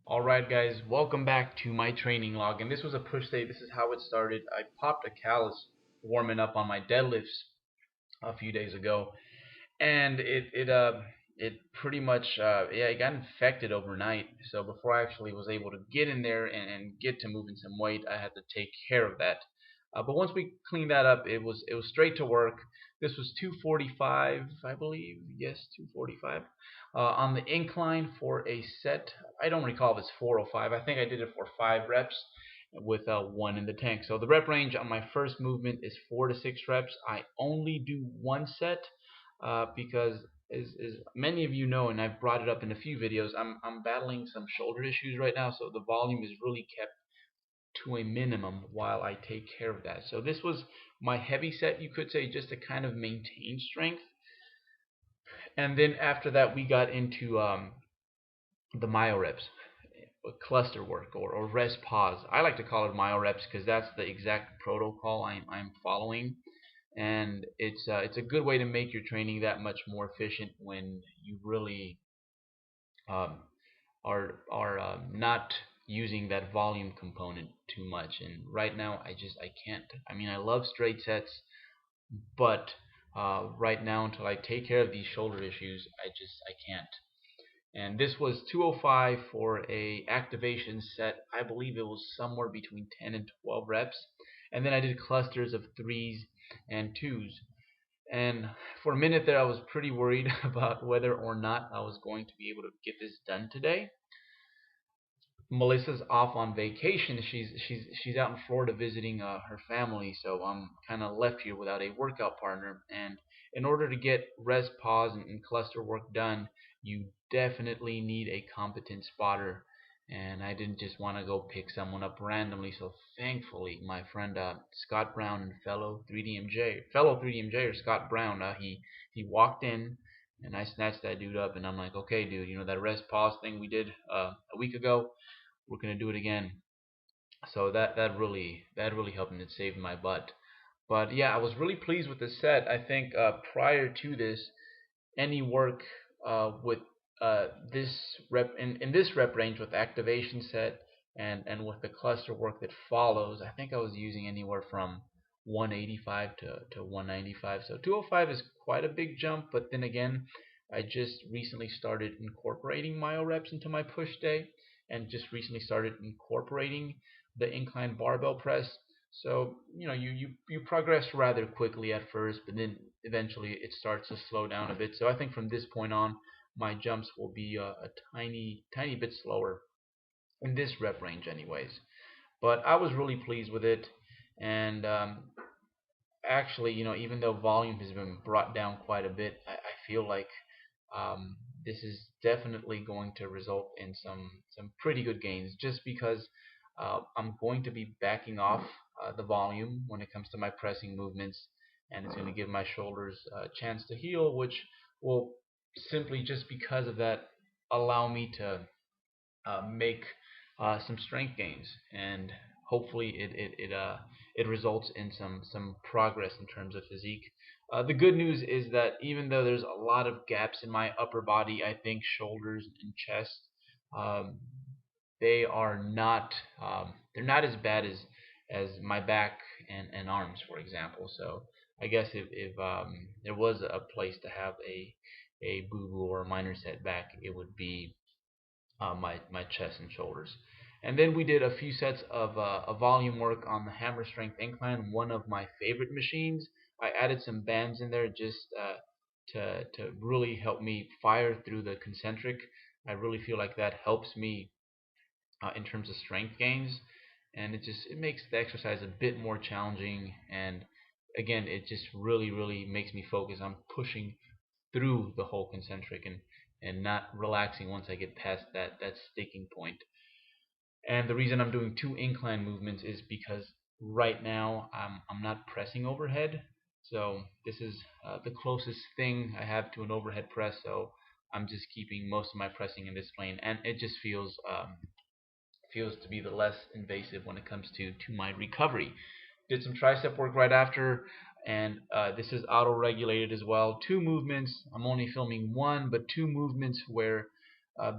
Alright guys, welcome back to my training log, and this was a push day. This is how it started. I popped a callus warming up on my deadlifts a few days ago, and it pretty much it got infected overnight. So before I actually was able to get in there and get to moving some weight, I had to take care of that. But once we cleaned that up, it was straight to work. This was 245, I believe. Yes, 245 on the incline for a set. I don't recall if it's 405. I think I did it for 5 reps with one in the tank. So the rep range on my first movement is 4 to 6 reps. I only do one set because as many of you know, and I've brought it up in a few videos, I'm battling some shoulder issues right now, so the volume is really kept to a minimum while I take care of that. So this was my heavy set, you could say, just to kind of maintain strength. And then after that, we got into the myo reps, cluster work, or rest pause. I like to call it myo reps because that's the exact protocol I'm following, and it's a good way to make your training that much more efficient when you really um, are not using that volume component too much. And right now, I can't. I mean, I love straight sets, but right now, until I take care of these shoulder issues, I can't. And this was 205 for a activation set. I believe it was somewhere between 10 and 12 reps. And then I did clusters of 3s and 2s. And for a minute there, I was pretty worried about whether or not I was going to be able to get this done today. Melissa's off on vacation. She's out in Florida visiting her family, so I'm kind of left here without a workout partner. And in order to get rest, pause, and cluster work done, you definitely need a competent spotter. And I didn't just want to go pick someone up randomly. So thankfully, my friend Scott Brown and fellow 3DMJ or Scott Brown, he walked in. And I snatched that dude up, and I'm like, okay, dude, you know that rest pause thing we did a week ago, we're gonna do it again. So that really helped me. It saved my butt. But yeah, I was really pleased with the set. I think prior to this, any work with this rep in this rep range with activation set and with the cluster work that follows, I think I was using anywhere from 185 to 195. So 205 is quite a big jump, but then again, I just recently started incorporating myo reps into my push day, and just recently started incorporating the incline barbell press. So you progress rather quickly at first, but then eventually it starts to slow down a bit. So I think from this point on, my jumps will be a tiny bit slower in this rep range, anyways. But I was really pleased with it, and actually, even though volume has been brought down quite a bit, I feel like this is definitely going to result in some pretty good gains, just because I'm going to be backing off the volume when it comes to my pressing movements, and it's going to give my shoulders a chance to heal, which will simply, just because of that, allow me to make some strength gains, and hopefully it results in some progress in terms of physique. The good news is that even though there's a lot of gaps in my upper body, I think shoulders and chest, um, they are not they're not as bad as my back and arms, for example. So I guess if there was a place to have a boo boo or a minor setback, it would be my chest and shoulders. And then we did a few sets of a volume work on the hammer strength incline, one of my favorite machines. I added some bands in there just to really help me fire through the concentric. I really feel like that helps me in terms of strength gains, and it makes the exercise a bit more challenging. And again, it just really makes me focus on pushing through the whole concentric and not relaxing once I get past that sticking point. And the reason I'm doing 2 incline movements is because right now I'm not pressing overhead. So this is the closest thing I have to an overhead press. So I'm just keeping most of my pressing in this plane, and it just feels to be the less invasive when it comes to my recovery. Did some tricep work right after, and this is auto regulated as well. 2 movements. I'm only filming one, but 2 movements where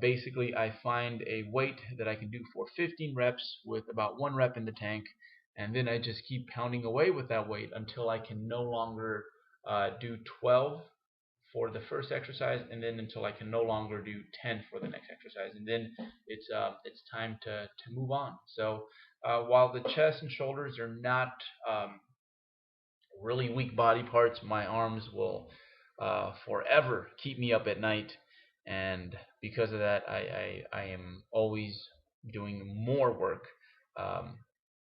Basically, I find a weight that I can do for 15 reps with about 1 rep in the tank, and then I just keep pounding away with that weight until I can no longer do 12 for the first exercise, and then until I can no longer do 10 for the next exercise, and then it's time to move on. So while the chest and shoulders are not really weak body parts, my arms will forever keep me up at night, and because of that, I am always doing more work. Um,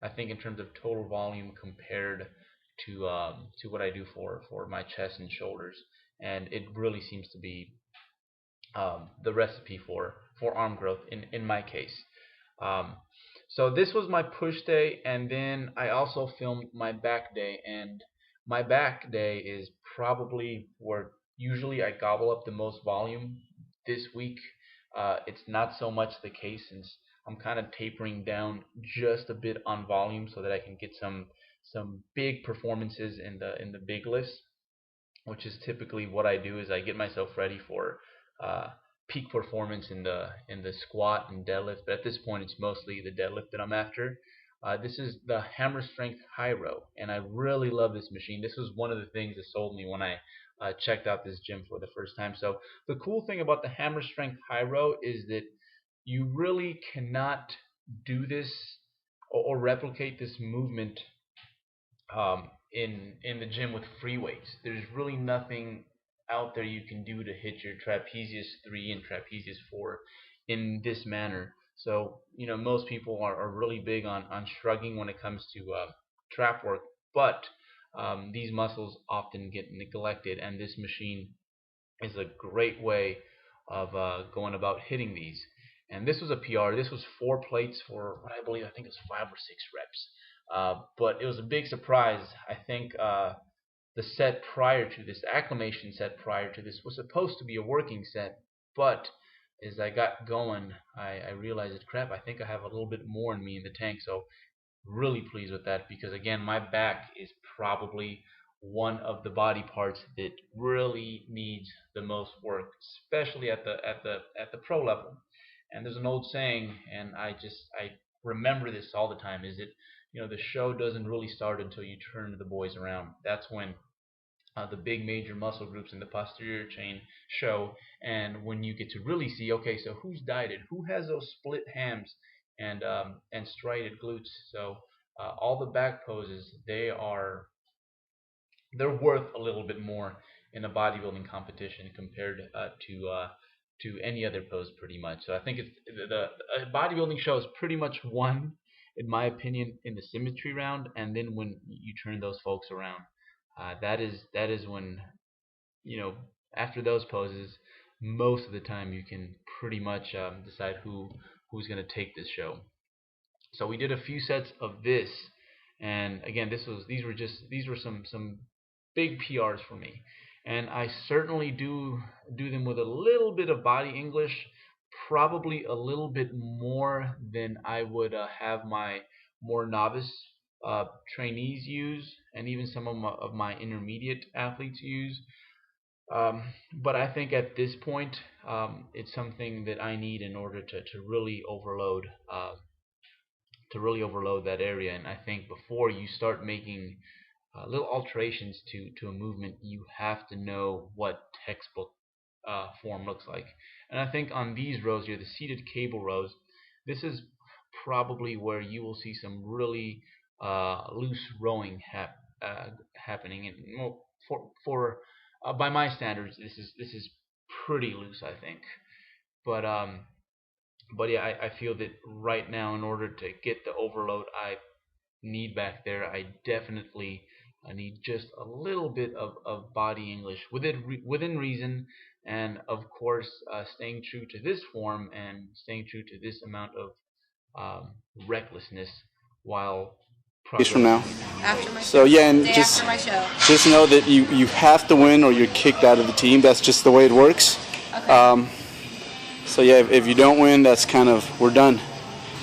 I think in terms of total volume compared to what I do for my chest and shoulders, and it really seems to be the recipe for arm growth in my case. Um, so this was my push day, and then I also filmed my back day. And my back day is probably where usually I gobble up the most volume. This week, it's not so much the case since I'm kind of tapering down just a bit on volume so that I can get some big performances in the big lifts, which is typically what I do. Is I get myself ready for uh, peak performance in the squat and deadlift. But at this point, it's mostly the deadlift that I'm after. This is the Hammer Strength High Row, and I really love this machine. This was one of the things that sold me when I checked out this gym for the first time. So the cool thing about the Hammer Strength High Row is that you really cannot do this or replicate this movement in the gym with free weights. There's really nothing out there you can do to hit your trapezius 3 and trapezius 4 in this manner. So most people are really big on shrugging when it comes to trap work, but these muscles often get neglected, and this machine is a great way of going about hitting these. And this was a PR. This was 4 plates for what I think it was 5 or 6 reps. But it was a big surprise. I think the set prior to this, the acclimation set prior to this, was supposed to be a working set. But as I got going, I realized that crap, I think I have a little bit more in me in the tank. So really pleased with that, because again, my back is probably one of the body parts that really needs the most work, especially at the pro level. And there's an old saying, and I remember this all the time, is that the show doesn't really start until you turn the boys around. That's when the big major muscle groups in the posterior chain show, and when you get to really see, okay, so who's dieted, who has those split hams and striated glutes. So all the back poses, they're worth a little bit more in a bodybuilding competition compared to any other pose, pretty much. So I think it's the bodybuilding show is pretty much won, in my opinion, in the symmetry round, and then when you turn those folks around, that is when after those poses, most of the time you can pretty much decide who's going to take this show. So we did a few sets of this, and again, these were some big PRs for me, and I certainly do them with a little bit of body English, probably a little bit more than I would have my more novice trainees use, and even some of my intermediate athletes use. But I think at this point, it's something that I need in order to really overload that area. And I think before you start making little alterations to a movement, you have to know what textbook form looks like. And I think on these rows here, the seated cable rows, this is probably where you will see some really loose rowing happening. And well, for by my standards, this is pretty loose, I think. But yeah, I feel that right now, in order to get the overload I need back there, I definitely need just a little bit of body English within reason, and of course staying true to this form and staying true to this amount of recklessness while From now. After my So show. yeah, and Day after my show. just know that you have to win or you're kicked out of the team. That's just the way it works. Okay. So yeah, if you don't win, that's kind of, we're done.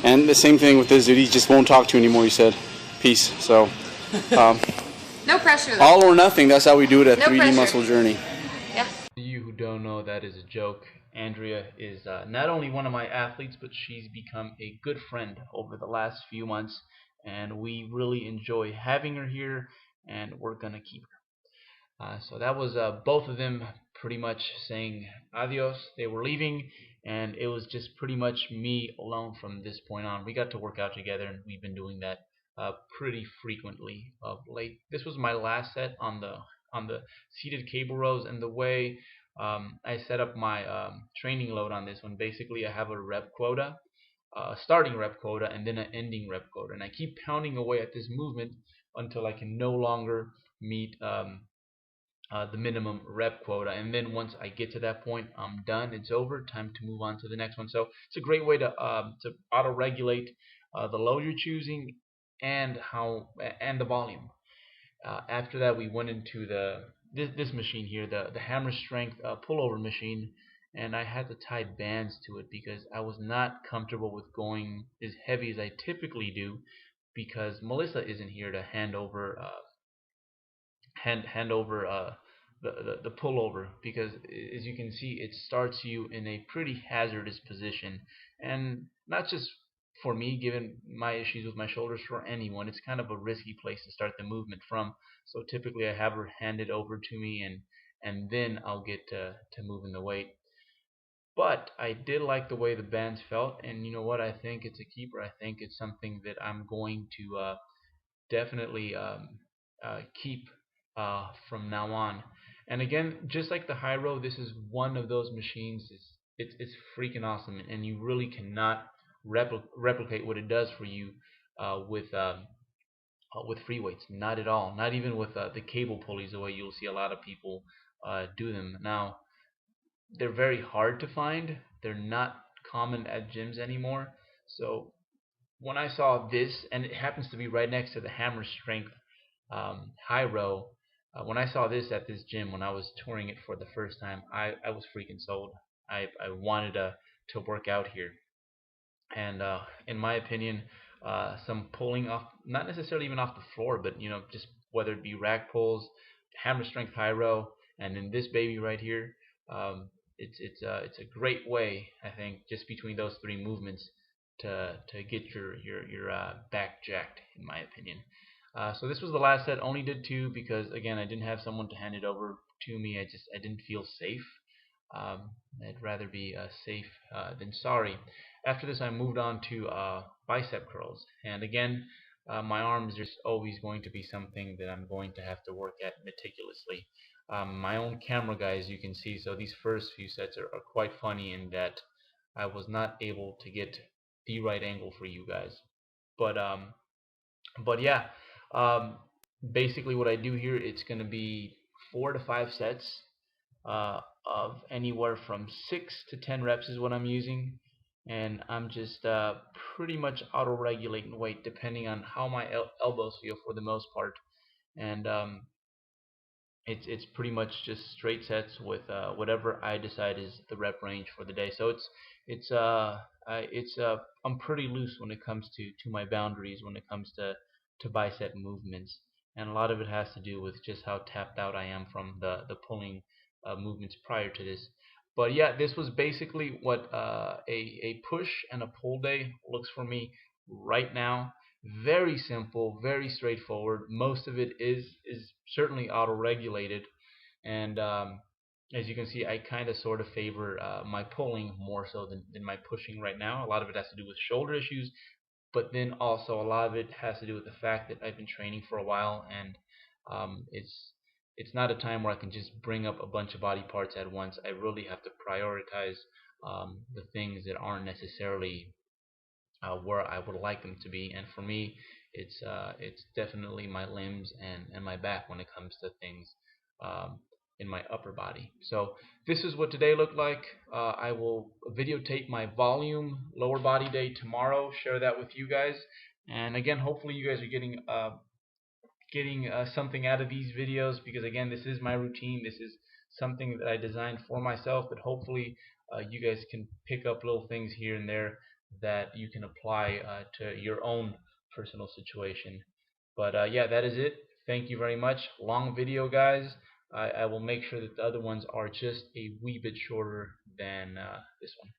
And the same thing with this dude. He just won't talk to you anymore. He said, peace. So No pressure though. all or nothing. That's how we do it at No 3D pressure. Muscle Journey. Yeah. you who don't know, that is a joke, Andrea is not only one of my athletes, but she's become a good friend over the last few months, and we really enjoy having her here, and we're gonna keep her. So that was both of them pretty much saying adios. They were leaving, and it was just pretty much me alone from this point on. We got to work out together, and we've been doing that pretty frequently of late. This was my last set on the seated cable rows, and the way I set up my training load on this one, basically I have a rep quota, starting rep quota, and then an ending rep quota, and I keep pounding away at this movement until I can no longer meet the minimum rep quota. And then once I get to that point, I'm done. It's over. Time to move on to the next one. So it's a great way to auto regulate the load you're choosing and the volume. After that, we went into this machine here, the hammer strength pullover machine, and I had to tie bands to it because I was not comfortable with going as heavy as I typically do, because Melissa isn't here to hand over the pullover, because as you can see, it starts you in a pretty hazardous position, and not just for me, given my issues with my shoulders, for anyone. It's kind of a risky place to start the movement from. So typically I have her hand it over to me, and then I'll get to moving the weight. But I did like the way the bands felt, and you know what? I think it's a keeper. I think it's something that I'm going to definitely keep from now on. And again, just like the high row, this is one of those machines. It's freaking awesome, and you really cannot replicate what it does for you with free weights. Not at all. Not even with the cable pulleys, the way you'll see a lot of people do them. Now, they're very hard to find. They're not common at gyms anymore. So when I saw this, and it happens to be right next to the hammer strength high row, when I saw this at this gym when I was touring it for the first time, I was freaking sold. I wanted to work out here. And in my opinion, some pulling off, not necessarily even off the floor, but just whether it be rack pulls, hammer strength high row, and then this baby right here, it's a great way, I think, just between those three movements to get your back jacked, in my opinion. So this was the last set. Only did two because, again, I didn't have someone to hand it over to me. I didn't feel safe. I'd rather be safe than sorry. After this, I moved on to bicep curls, and again, my arms are always going to be something that I'm going to have to work at meticulously. My own camera guy, as you can see, so these first few sets are quite funny in that I was not able to get the right angle for you guys. But yeah, um, basically what I do here, it's going to be 4 to 5 sets of anywhere from 6 to 10 reps is what I'm using, and I'm just pretty much auto regulating weight depending on how my elbows feel for the most part. And it's pretty much just straight sets with whatever I decide is the rep range for the day. So it's I'm pretty loose when it comes to my boundaries when it comes to bicep movements, and a lot of it has to do with just how tapped out I am from the pulling movements prior to this. But yeah, this was basically what a push and a pull day looks for me right now. Very simple, very straightforward. Most of it is certainly auto-regulated, and as you can see, I kind of sort of favor my pulling more so than my pushing right now. A lot of it has to do with shoulder issues, but then also a lot of it has to do with the fact that I've been training for a while, and it's not a time where I can just bring up a bunch of body parts at once. I really have to prioritize the things that aren't necessarily where I would like them to be. And for me, it's definitely my limbs and my back when it comes to things um, in my upper body. So this is what today looked like. I will videotape my volume lower body day tomorrow, share that with you guys. And again, hopefully you guys are getting something out of these videos, because again, this is my routine. This is something that I designed for myself, but hopefully you guys can pick up little things here and there that you can apply to your own personal situation. But yeah, that is it. Thank you very much. Long video, guys. I will make sure that the other ones are just a wee bit shorter than this one.